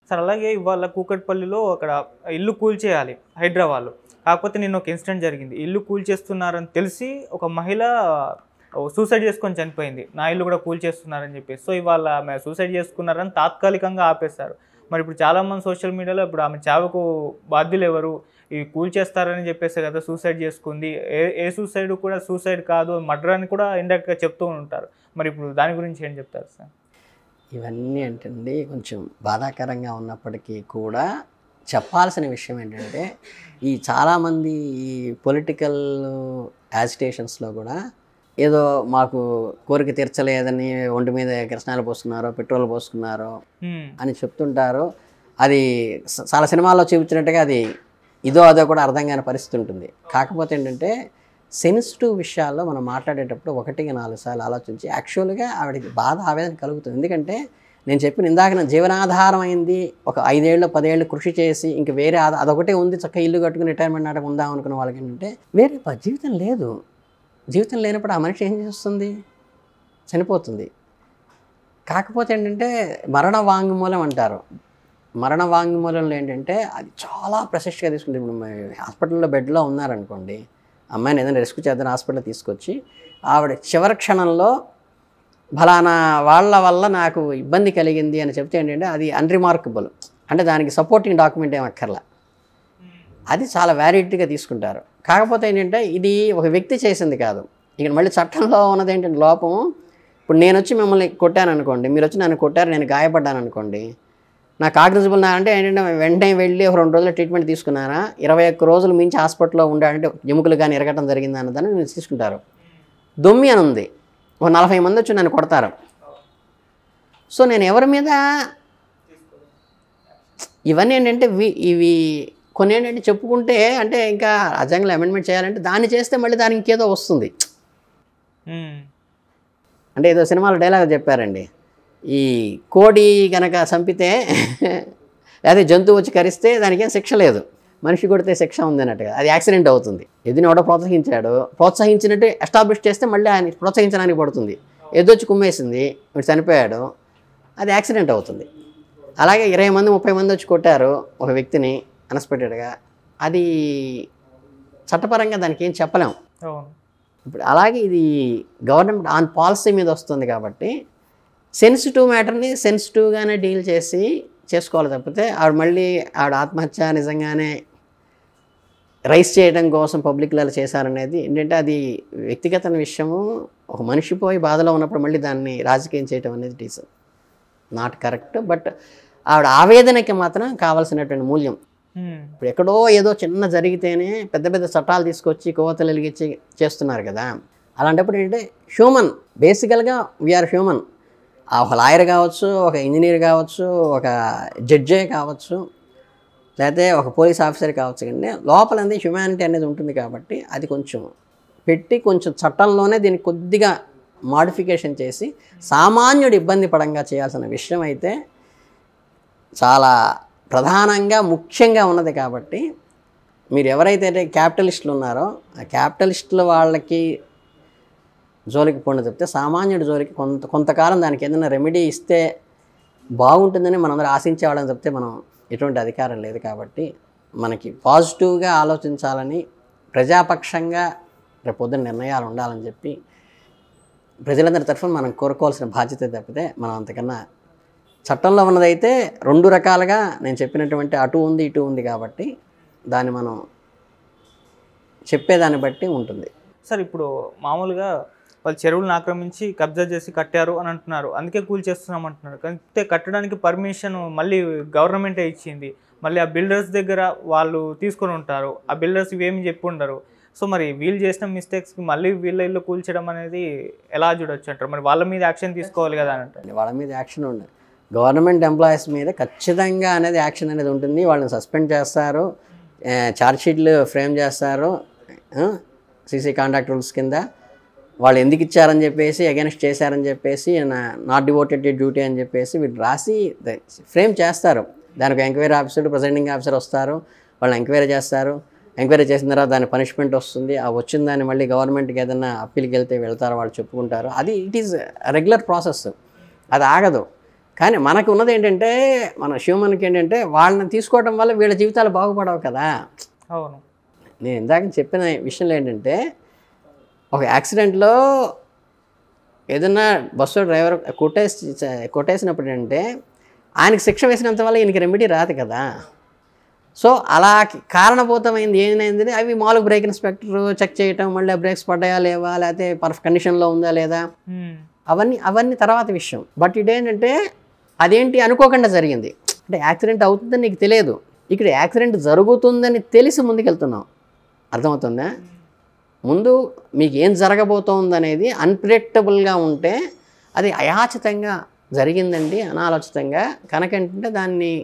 Sir అలాగే ఇవాళ కూకట్పల్లిలో అక్కడ ఇల్లు కూల్చేయాలి హైదరాబాద్లో. కాకపోతే నిన్న ఒక ఇన్సిడెంట్ జరిగింది. ఇల్లు కూల్చేస్తున్నారని తెలిసి ఒక మహిళ సూసైడ్ చేసుకొని చనిపోయింది. నా ఇల్లు కూడా కూల్చేస్తున్నారని చెప్పేసి. సో ఇవాళ ఆమె సూసైడ్ చేసుకున్నారని తాత్కాలికంగా ఆపేశారు. మరి ఇప్పుడు చాలామంది సోషల్ మీడియాలో ఇప్పుడు ఆమె చావుకు బాధ్యులు ఎవరు? ఇవి కూల్చేస్తారని చెప్పేసి కదా సూసైడ్ చేసుకుంది. ఏ సూసైడ్ కూడా సూసైడ్ కాదు, మర్డర్ అని కూడా ఇండైరెక్ట్‌గా చెప్తూ ఉంటారు. మరి ఇప్పుడు దాని గురించి ఏం చెప్తారు సార్? ఇవన్నీ ఏంటండి కొంచెం బాధాకరంగా ఉన్నప్పటికీ కూడా చెప్పాల్సిన విషయం ఏంటంటే, ఈ చాలామంది ఈ పొలిటికల్ యాజిటేషన్స్‌లో కూడా ఏదో మాకు కోరిక తీర్చలేదని ఒంటి మీద కిరసనాయిలు పోసుకున్నారో, పెట్రోల్ పోసుకున్నారో అని చెప్తుంటారు. అది చాలా సినిమాల్లో చూపించినట్టుగా అది ఇదో అదో కూడా అర్థం కాని పరిస్థితి ఉంటుంది. కాకపోతే ఏంటంటే సెన్సిటివ్ విషయాల్లో మనం మాట్లాడేటప్పుడు 1-4 సార్లు ఆలోచించి యాక్చువల్గా ఆవిడకి బాధ ఆవేదన కలుగుతుంది. ఎందుకంటే నేను చెప్పిన ఇందాక నా జీవనాధారం అయింది ఒక 5 ఏళ్ళు 10 ఏళ్ళు కృషి చేసి ఇంక వేరే అదొకటే ఉంది, చక్కగా ఇల్లు కట్టుకుని రిటైర్మెంట్ నాటకం ఉందాం అనుకున్న వాళ్ళకి ఏంటంటే వేరే జీవితం లేదు. జీవితం లేనప్పుడు ఆ మనిషి ఏం చేస్తుంది? చనిపోతుంది. కాకపోతే ఏంటంటే మరణ వాంగ్మూలం అంటారు. మరణ వాంగ్మూలంలో ఏంటంటే అది చాలా ప్రశస్తిగా తీసుకుంటుంది. ఇప్పుడు హాస్పిటల్లో బెడ్లో ఉన్నారనుకోండి, అమ్మాయిని ఏదైనా రెస్క్యూ చేద్దాం హాస్పిటల్ తీసుకొచ్చి ఆవిడ చివరి క్షణంలో ఫలానా వాళ్ళ వల్ల నాకు ఇబ్బంది కలిగింది అని చెప్తే ఏంటంటే అది అన్రిమార్కబుల్, అంటే దానికి సపోర్టింగ్ డాక్యుమెంట్ ఏం అక్కర్లా, అది చాలా వ్యాలిడిటీగా తీసుకుంటారు. కాకపోతే ఏంటంటే ఇది ఒక వ్యక్తి చేసింది కాదు. ఇక్కడ మళ్ళీ చట్టంలో ఉన్నది ఏంటంటే లోపం. ఇప్పుడు నేను వచ్చి మిమ్మల్ని కొట్టాను అనుకోండి, మీరు వచ్చి నన్ను కొట్టారు, నేను గాయపడ్డాను అనుకోండి, నా కాగ్నిజబుల్ నా అంటే ఏంటంటే వెంటనే వెళ్ళి ఒక 2 రోజులు ట్రీట్మెంట్ తీసుకున్నారా, 21 రోజులు మించి హాస్పిటల్లో ఉండాలంటే ఎముకలు కానీ ఎరగటం జరిగింది అన్నదాన్ని మీరు తీసుకుంటారు. దొమ్మి అని ఉంది, ఒక 40 మంది వచ్చి నన్ను కొడతారు. సో నేను ఎవరి మీద ఇవన్నీ ఏంటంటే ఇవి కొన్ని ఏంటంటే చెప్పుకుంటే అంటే ఇంకా రాజ్యాంగంలో అమెండ్మెంట్ చేయాలంటే దాన్ని చేస్తే మళ్ళీ దానికి ఇంకేదో వస్తుంది. అంటే ఏదో సినిమాలో డైలాగ్ చెప్పారండి, ఈ కోడి కనుక చంపితే లేదా జంతువు వచ్చి కరిస్తే దానికేం శిక్ష లేదు, మనిషి కొడితే శిక్ష ఉంది అన్నట్టుగా అది యాక్సిడెంట్ అవుతుంది. ఎదుని ఎవడో ప్రోత్సహించాడు, ప్రోత్సహించినట్టు ఎస్టాబ్లిష్ చేస్తే మళ్ళీ ఆయన ప్రోత్సహించడానికి పడుతుంది. ఎదొచ్చి కుమ్మేసింది, వీడు చనిపోయాడు, అది యాక్సిడెంట్ అవుతుంది. అలాగే 20 మంది 30 మంది వచ్చి కొట్టారు ఒక వ్యక్తిని అన్ఎక్స్పెక్టెడ్గా, అది చట్టపరంగా దానికి ఏం చెప్పలేము. ఇప్పుడు అలాగే ఇది గవర్నమెంట్ ఆన్ పాలసీ మీద వస్తుంది కాబట్టి సెన్సిటివ్ మ్యాటర్ని సెన్సిటివ్గానే డీల్ చేసుకోవాలి తప్పితే ఆవిడ ఆత్మహత్య నిజంగానే రైస్ చేయడం కోసం పబ్లిక్లలో చేశారనేది ఏంటంటే అది వ్యక్తిగత విషయము. ఒక మనిషి పోయి బాధలో ఉన్నప్పుడు మళ్ళీ దాన్ని రాజకీయం చేయడం అనేది it is not correct. But ఆవిడ ఆవేదనకి మాత్రం కావాల్సినటువంటి మూల్యం. ఇప్పుడు ఎక్కడో ఏదో చిన్న జరిగితేనే పెద్ద పెద్ద చట్టాలు తీసుకొచ్చి కోవతలు వెలిగించి చేస్తున్నారు కదా. అలాంటప్పుడు ఏంటంటే హ్యూమన్, బేసికల్గా వీఆర్ హ్యూమన్. ఒక లాయర్ కావచ్చు, ఒక ఇంజనీర్ కావచ్చు, ఒక జడ్జే కావచ్చు, లేకపోతే ఒక పోలీస్ ఆఫీసర్ కావచ్చు, కానీ లోపలంది హ్యుమానిటీ అనేది ఉంటుంది. కాబట్టి అది కొంచెం పెట్టి కొంచెం చట్టంలోనే దీన్ని కొద్దిగా మాడిఫికేషన్ చేసి సామాన్యుడు ఇబ్బంది పడంగా చేయాల్సిన విషయం అయితే చాలా ప్రధానంగా ముఖ్యంగా ఉన్నది. కాబట్టి మీరు ఎవరైతే క్యాపిటలిస్టులు ఉన్నారో ఆ క్యాపిటలిస్టుల వాళ్ళకి జోలికి పోండి చెప్తే సామాన్యుడి జోలికి కొంతకాలం దానికి ఏదైనా రెమెడీ ఇస్తే బాగుంటుందని మనందరూ ఆశించేవాళ్ళని చెప్తే మనం ఎటువంటి అధికారం లేదు. కాబట్టి మనకి పాజిటివ్గా ఆలోచించాలని, ప్రజాపక్షంగా రేపొద్దున నిర్ణయాలు ఉండాలని చెప్పి ప్రజలందరి తరఫున మనం కోరుకోవాల్సిన బాధ్యత తప్పితే మనం అంతకన్నా చట్టంలో ఉన్నదైతే 2 రకాలుగా నేను చెప్పినటువంటి అటు ఉంది ఇటు ఉంది. కాబట్టి దాన్ని మనం చెప్పేదాన్ని బట్టి ఉంటుంది. సార్ ఇప్పుడు మామూలుగా వాళ్ళు చెరువులను ఆక్రమించి కబ్జా చేసి కట్టారు అని అంటున్నారు, అందుకే కూల్చేస్తున్నాం అంటున్నారు. అయితే కట్టడానికి పర్మిషన్ మళ్ళీ గవర్నమెంటే ఇచ్చింది. మళ్ళీ ఆ బిల్డర్స్ దగ్గర వాళ్ళు తీసుకొని ఉంటారు, ఆ బిల్డర్స్ ఇవేమి చెప్పి ఉండరు. సో మరి వీళ్ళు చేసిన మిస్టేక్స్కి మళ్ళీ వీళ్ళ ఇల్లు కూల్చడం అనేది ఎలా చూడొచ్చు అంటారు? మరి వాళ్ళ మీద యాక్షన్ తీసుకోవాలి కదా అని అంటారు. వాళ్ళ మీద యాక్షన్ ఉండదు. గవర్నమెంట్ ఎంప్లాయీస్ మీద ఖచ్చితంగా అనేది యాక్షన్ అనేది ఉంటుంది. వాళ్ళని సస్పెండ్ చేస్తారు, ఛార్జ్షీట్లు ఫ్రేమ్ చేస్తారు, సీసీ కాంటాక్ట్ రూల్స్ కింద వాళ్ళు ఎందుకు ఇచ్చారని చెప్పేసి, అగెన్స్ట్ చేశారని చెప్పేసి, నాట్ డివోటెడ్ టు డ్యూటీ అని చెప్పేసి వీళ్ళు రాసి ఫ్రేమ్ చేస్తారు. దానికి ఎంక్వైరీ ఆఫీసర్, ప్రెసైడింగ్ ఆఫీసర్ వస్తారు, వాళ్ళు ఎంక్వైరీ చేస్తారు. ఎంక్వైరీ చేసిన తర్వాత దాని పనిష్మెంట్ వస్తుంది. ఆ వచ్చిన దాన్ని మళ్ళీ గవర్నమెంట్కి ఏదైనా అప్పీల్కి వెళ్తారు, వాళ్ళు చెప్పుకుంటారు. అది ఇట్ ఈజ్ రెగ్యులర్ ప్రాసెస్, అది ఆగదు. కానీ మనకు ఉన్నది ఏంటంటే మన హ్యూమన్కి ఏంటంటే వాళ్ళని తీసుకోవడం వల్ల వీళ్ళ జీవితాలు బాగుపడవు కదా. అవును. నేను ఇందాక చెప్పిన విషయంలో ఏంటంటే ఒక యాక్సిడెంట్లో ఏదన్నా బస్సు డ్రైవర్ కొట్టేసినప్పుడు ఏంటంటే ఆయనకి శిక్ష వేసినంత వల్ల ఈయనకి రెమెడీ రాదు కదా. సో అలా కారణభూతమైంది ఏమైంది, అవి మామూలుగా బ్రేక్ ఇన్స్పెక్టర్ చెక్ చేయటం, మళ్ళీ బ్రేక్స్ పడ్డాయా లేవా, లేకపోతే పర్ఫెక్ట్ కండిషన్లో ఉందా లేదా, అవన్నీ తర్వాత విషయం. బట్ ఇదేంటంటే అదేంటి అనుకోకుండా జరిగింది. అంటే యాక్సిడెంట్ అవుతుందని నీకు తెలియదు, ఇక్కడ యాక్సిడెంట్ జరుగుతుందని తెలిసి ముందుకెళ్తున్నావు. అర్థమవుతుందా? ముందు మీకు ఏం జరగబోతోందనేది అన్ప్రెడిక్టబుల్గా ఉంటే అది అయాచితంగా జరిగిందండి, అనాలోచితంగా కనుకంటే దాన్ని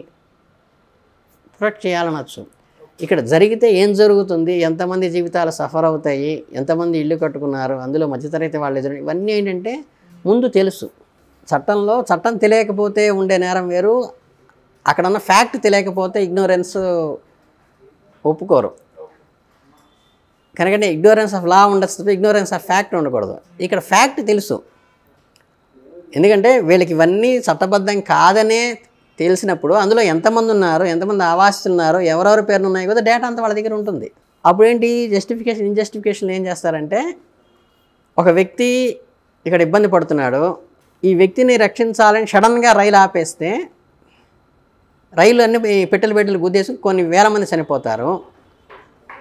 ప్రొటెక్ట్ చేయాలనొచ్చు. ఇక్కడ జరిగితే ఏం జరుగుతుంది, ఎంతమంది జీవితాలు సఫర్ అవుతాయి, ఎంతమంది ఇల్లు కట్టుకున్నారు, అందులో మధ్యతరగతి వాళ్ళు ఎదురు, ఇవన్నీ ఏంటంటే ముందు తెలుసు. చట్టం తెలియకపోతే ఉండే నేరం వేరు, అక్కడున్న ఫ్యాక్ట్ తెలియకపోతే ఇగ్నోరెన్స్ ఒప్పుకోరు. కనుకంటే ఇగ్నోరెన్స్ ఆఫ్ లా ఉండొచ్చు, ఇగ్నోరెన్స్ ఆఫ్ ఫ్యాక్ట్ ఉండకూడదు. ఇక్కడ ఫ్యాక్ట్ తెలుసు, ఎందుకంటే వీళ్ళకి ఇవన్నీ చట్టబద్ధం కాదనే తెలిసినప్పుడు అందులో ఎంతమంది ఉన్నారు, ఎంతమంది ఆవాసిస్తులు ఉన్నారు, ఎవరెవరి పేర్లు ఉన్నాయి కదా, డేటా అంతా వాళ్ళ దగ్గర ఉంటుంది. అప్పుడేంటి జస్టిఫికేషన్ ఇన్జస్టిఫికేషన్ ఏం చేస్తారంటే, ఒక వ్యక్తి ఇక్కడ ఇబ్బంది పడుతున్నాడు, ఈ వ్యక్తిని రక్షించాలని సడన్గా రైలు ఆపేస్తే రైలు అన్ని పెట్టెలు గుద్దేసి కొన్ని వేల మంది చనిపోతారు.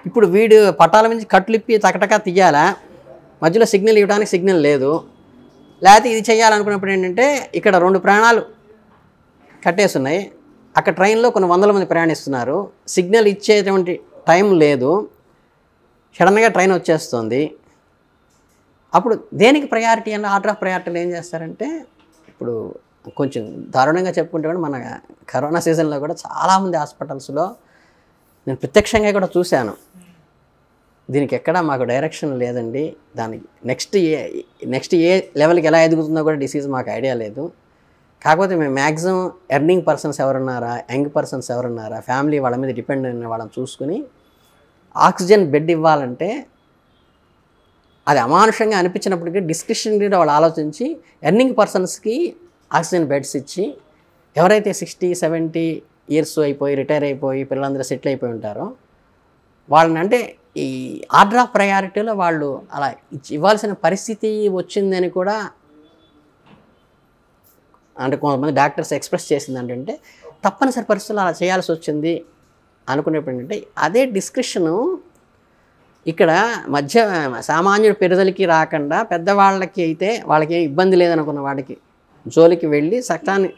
ఇప్పుడు వీడు పట్టాల నుంచి కట్లిప్పి తకటకా తీయాలా, మధ్యలో సిగ్నల్ ఇవ్వడానికి సిగ్నల్ లేదు, లేకపోతే ఇది చేయాలనుకున్నప్పుడు ఏంటంటే ఇక్కడ 2 ప్రాణాలు కట్టేస్తున్నాయి, అక్కడ ట్రైన్లో కొన్ని వందల మంది ప్రయాణిస్తున్నారు, సిగ్నల్ ఇచ్చేటువంటి టైం లేదు, సడన్గా ట్రైన్ వచ్చేస్తుంది. అప్పుడు దేనికి ప్రయారిటీ అన్న ఆర్డర్ ఆఫ్ ప్రయారిటీలు ఏం చేస్తారంటే, ఇప్పుడు కొంచెం దారుణంగా చెప్పుకుంటే కూడా మన కరోనా సీజన్లో కూడా చాలామంది హాస్పిటల్స్లో నేను ప్రత్యక్షంగా కూడా చూశాను, దీనికి ఎక్కడ మాకు డైరెక్షన్ లేదండి, దానికి నెక్స్ట్ ఏ లెవెల్కి ఎలా ఎదుగుతుందో కూడా డిసీజ్ మాకు ఐడియా లేదు, కాకపోతే మేము మ్యాక్సిమం ఎర్నింగ్ పర్సన్స్ ఎవరున్నారా, యంగ్ పర్సన్స్ ఎవరున్నారా, ఫ్యామిలీ వాళ్ళ మీద డిపెండ్ అయిన వాళ్ళని చూసుకుని ఆక్సిజన్ బెడ్ ఇవ్వాలంటే అది అమానుషంగా అనిపించినప్పటికీ డిస్క్రిప్షన్ కూడా వాళ్ళు ఆలోచించి ఎర్నింగ్ పర్సన్స్కి ఆక్సిజన్ బెడ్స్ ఇచ్చి, ఎవరైతే 60-70 ఇయర్స్ అయిపోయి రిటైర్ అయిపోయి పిల్లలందరూ సెటిల్ అయిపోయి ఉంటారో వాళ్ళని అంటే ఈ ఆర్డర్ ఆఫ్ ప్రయారిటీలో వాళ్ళు అలా ఇవ్వాల్సిన పరిస్థితి వచ్చిందని కూడా అంటే కొంతమంది డాక్టర్స్ ఎక్స్ప్రెస్ చేసింది ఏంటంటే, తప్పనిసరి పరిస్థితుల్లో అలా చేయాల్సి వచ్చింది అనుకునేప్పుడు ఏంటంటే అదే డిస్క్రిప్షను ఇక్కడ సామాన్యుడి పెరుగుదలకి రాకుండా పెద్దవాళ్ళకి అయితే వాళ్ళకి ఏం ఇబ్బంది లేదనుకున్న వాడికి జోలికి వెళ్ళి చట్టాన్ని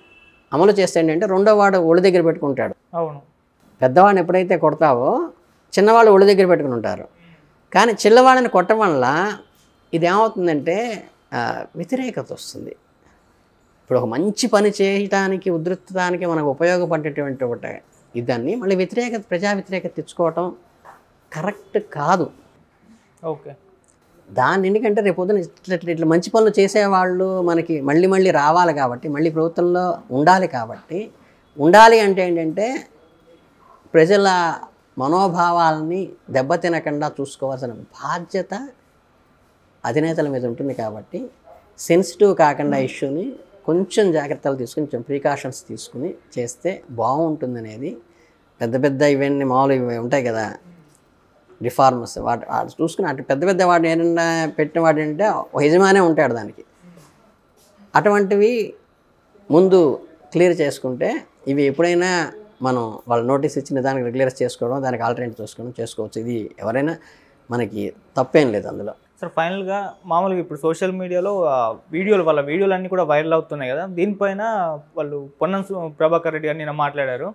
అమలు చేస్తే ఏంటంటే రెండో వాడు ఒళ్ళు దగ్గర పెట్టుకుంటాడు. అవును, పెద్దవాడిని ఎప్పుడైతే కొడతావో చిన్నవాళ్ళు ఒళ్ళు దగ్గర పెట్టుకుని ఉంటారు. కానీ చిన్నవాడిని కొట్టడం వల్ల ఇది ఏమవుతుందంటే వ్యతిరేకత వస్తుంది. ఇప్పుడు ఒక మంచి పని చేయటానికి ఉధృతానికి మనకు ఉపయోగపడేటువంటి ఒకటి ఇదాన్ని మళ్ళీ ప్రజా వ్యతిరేకత తెచ్చుకోవటం కరెక్ట్ కాదు. ఓకే, దాన్ని ఎందుకంటే రేపు పొద్దున ఇట్లా మంచి పనులు చేసేవాళ్ళు మనకి మళ్ళీ రావాలి కాబట్టి, మళ్ళీ ప్రభుత్వంలో ఉండాలి కాబట్టి, ఉండాలి అంటే ఏంటంటే ప్రజల మనోభావాలని దెబ్బతినకుండా చూసుకోవాల్సిన బాధ్యత అధినేతల మీద ఉంటుంది. కాబట్టి సెన్సిటివ్ కాకుండా ఇష్యూని కొంచెం జాగ్రత్తలు తీసుకుని, కొంచెం ప్రికాషన్స్ తీసుకుని చేస్తే బాగుంటుందనేది. పెద్ద ఇవన్నీ మామూలు ఇవి ఉంటాయి కదా రిఫార్మర్స్, వాటి చూసుకుని అటు పెద్ద వాడిని ఏదైనా పెట్టిన వాడు అంటే ఒక యజమానే ఉంటాడు దానికి. అటువంటివి ముందు క్లియర్ చేసుకుంటే ఇవి ఎప్పుడైనా మనం వాళ్ళ నోటీస్ ఇచ్చిన దానికి రెగ్యులర్ చేసుకోవడం, దానికి ఆల్టర్నేట్ చేసుకోవచ్చు. ఇది ఎవరైనా మనకి తప్పేం లేదు అందులో. సార్ ఫైనల్గా మామూలుగా ఇప్పుడు సోషల్ మీడియాలో వాళ్ళ వీడియోలు అన్నీ కూడా వైరల్ అవుతున్నాయి కదా, దీనిపైన వాళ్ళు పొన్నం ప్రభాకర్ రెడ్డి గారు నిన్న మాట్లాడారు.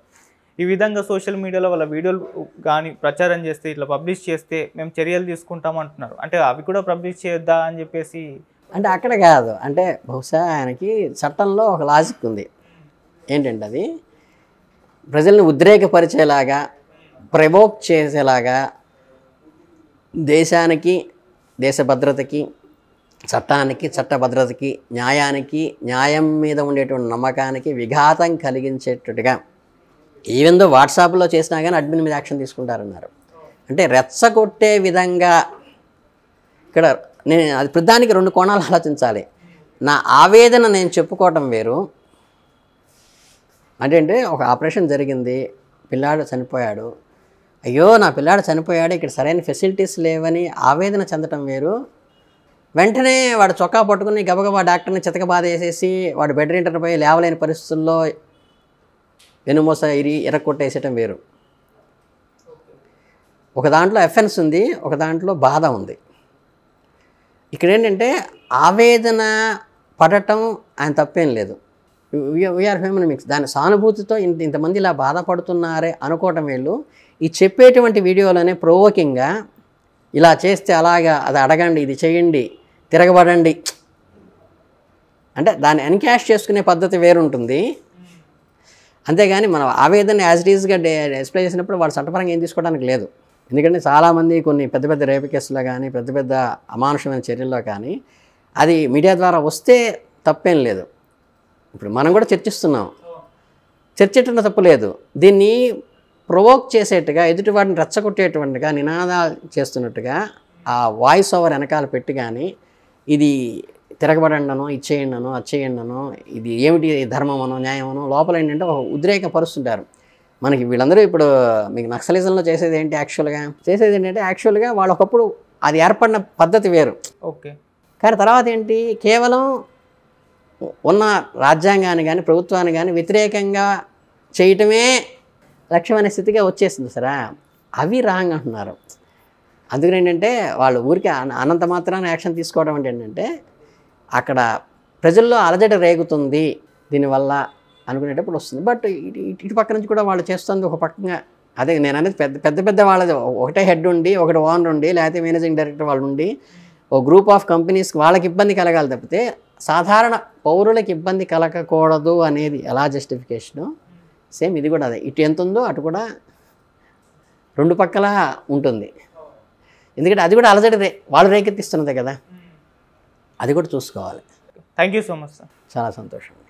ఈ విధంగా సోషల్ మీడియాలో వాళ్ళ వీడియోలు కానీ ప్రచారం చేస్తే, ఇట్లా పబ్లిష్ చేస్తే మేము చర్యలు తీసుకుంటాం అంటున్నారు. అంటే అవి కూడా పబ్లిష్ చేయొద్దా అని చెప్పేసి. అంటే అక్కడ కాదు, అంటే బహుశా ఆయనకి చట్టంలో ఒక లాజిక్ ఉంది. ఏంటంటే అది ప్రజల్ని ఉద్రేకపరిచేలాగా, ప్రవోక్ చేసేలాగా, దేశానికి, దేశ భద్రతకి, చట్టానికి, చట్టభద్రతకి, న్యాయానికి, న్యాయం మీద ఉండేటువంటి నమ్మకానికి విఘాతం కలిగించేటట్టుగా ఈవెన్ దో వాట్సాప్లో చేసినా కానీ అడ్మిన్ మీద యాక్షన్ తీసుకుంటారన్నారు. అంటే రెచ్చగొట్టే విధంగా ఇక్కడ నేను అది ప్రధానికి 2 కోణాలు ఆలోచించాలి. నా ఆవేదన నేను చెప్పుకోవటం వేరు, అంటే ఒక ఆపరేషన్ జరిగింది, పిల్లాడు చనిపోయాడు, అయ్యో నా పిల్లాడు చనిపోయాడు, ఇక్కడ సరైన ఫెసిలిటీస్ లేవని ఆవేదన చెందటం వేరు. వెంటనే వాడు చొక్కా పట్టుకుని గబగబా డాక్టర్ని చితకబాద వేసేసి వాడు బెడ్ రింటర్ పోయి లేవలేని పరిస్థితుల్లో వెనుమూస ఎరక్కొట్టేసేయటం వేరు. ఒక దాంట్లో ఎఫెన్స్ ఉంది, ఒక దాంట్లో బాధ ఉంది. ఇక్కడ ఏంటంటే ఆవేదన పడటం ఆయన తప్పేం లేదు. We are human mix. దాని సానుభూతితో ఇంతమంది ఇలా బాధపడుతున్నారే అనుకోవటం వీళ్ళు ఈ చెప్పేటువంటి వీడియోలోనే ప్రొవోకింగ్గా ఇలా చేస్తే అలాగా, అది అడగండి, ఇది చేయండి, తిరగబడండి అంటే దాన్ని ఎన్కాష్ చేసుకునే పద్ధతి వేరుంటుంది. అంతేగాని మనం ఆవేదన యాజ్ ఇట్ ఈజ్గా డిస్ప్లే చేసినప్పుడు వాడు చట్టపరంగా ఏం తీసుకోవడానికి లేదు. ఎందుకంటే చాలామంది కొన్ని పెద్ద పెద్ద రేపు కేసులో కానీ పెద్ద పెద్ద అమానుషమైన చర్యల్లో కానీ అది మీడియా ద్వారా వస్తే తప్పేం లేదు. ఇప్పుడు మనం కూడా చర్చిస్తున్నాం, చర్చటం తప్పు లేదు. దీన్ని ప్రొవోక్ చేసేట్టుగా, ఎదుటివాడిని రెచ్చగొట్టేటువంటిగా, నినాదాలు చేస్తున్నట్టుగా ఆ వాయిస్ ఓవర్ వెనకాల పెట్టి కానీ ఇది తిరగబడండనో, ఇచ్చేయండనో, అచ్చేయండనో, ఇది ఏమిటి ధర్మమనో న్యాయమనో లోపల ఏంటంటే ఒక ఉద్రేకపరుస్తుంటారు. మనకి వీళ్ళందరూ ఇప్పుడు మీకు నక్సలిజంలో చేసేది ఏంటి యాక్చువల్గా వాళ్ళు ఒకప్పుడు అది ఏర్పడిన పద్ధతి వేరు. ఓకే. కానీ తర్వాత ఏంటి, కేవలం ఉన్న రాజ్యాంగాన్ని కానీ ప్రభుత్వాన్ని కానీ వ్యతిరేకంగా చేయటమే లక్ష్యం అనే స్థితిగా వచ్చేసింది సరే. అవి రాంగ్ అంటున్నారు. అందుకని ఏంటంటే వాళ్ళు ఊరికే అనంత మాత్రాన్ని యాక్షన్ తీసుకోవడం అంటే ఏంటంటే అక్కడ ప్రజల్లో అలజడి రేగుతుంది దీనివల్ల అనుకునేటప్పుడు వస్తుంది. బట్ ఇటు పక్క నుంచి కూడా వాళ్ళు చేస్తుంది ఒక పక్కగా. అదే నేను అనేది పెద్ద వాళ్ళది ఒకటే హెడ్ ఉండి, ఒకటి ఓనర్ ఉండి, లేకపోతే మేనేజింగ్ డైరెక్టర్ వాళ్ళు ఉండి ఒక గ్రూప్ ఆఫ్ కంపెనీస్కి వాళ్ళకి ఇబ్బంది కలగాలి తప్పితే సాధారణ పౌరులకు ఇబ్బంది కలగకూడదు అనేది ఎలా జస్టిఫికేషను, సేమ్ ఇది కూడా అదే. ఇటు ఎంత ఉందో అటు కూడా రెండు పక్కల ఉంటుంది. ఎందుకంటే అది కూడా అలజడి వాళ్ళు రేకెత్తిస్తున్నదే కదా, అది కూడా చూసుకోవాలి. Thank you so much sir. చాలా సంతోషం.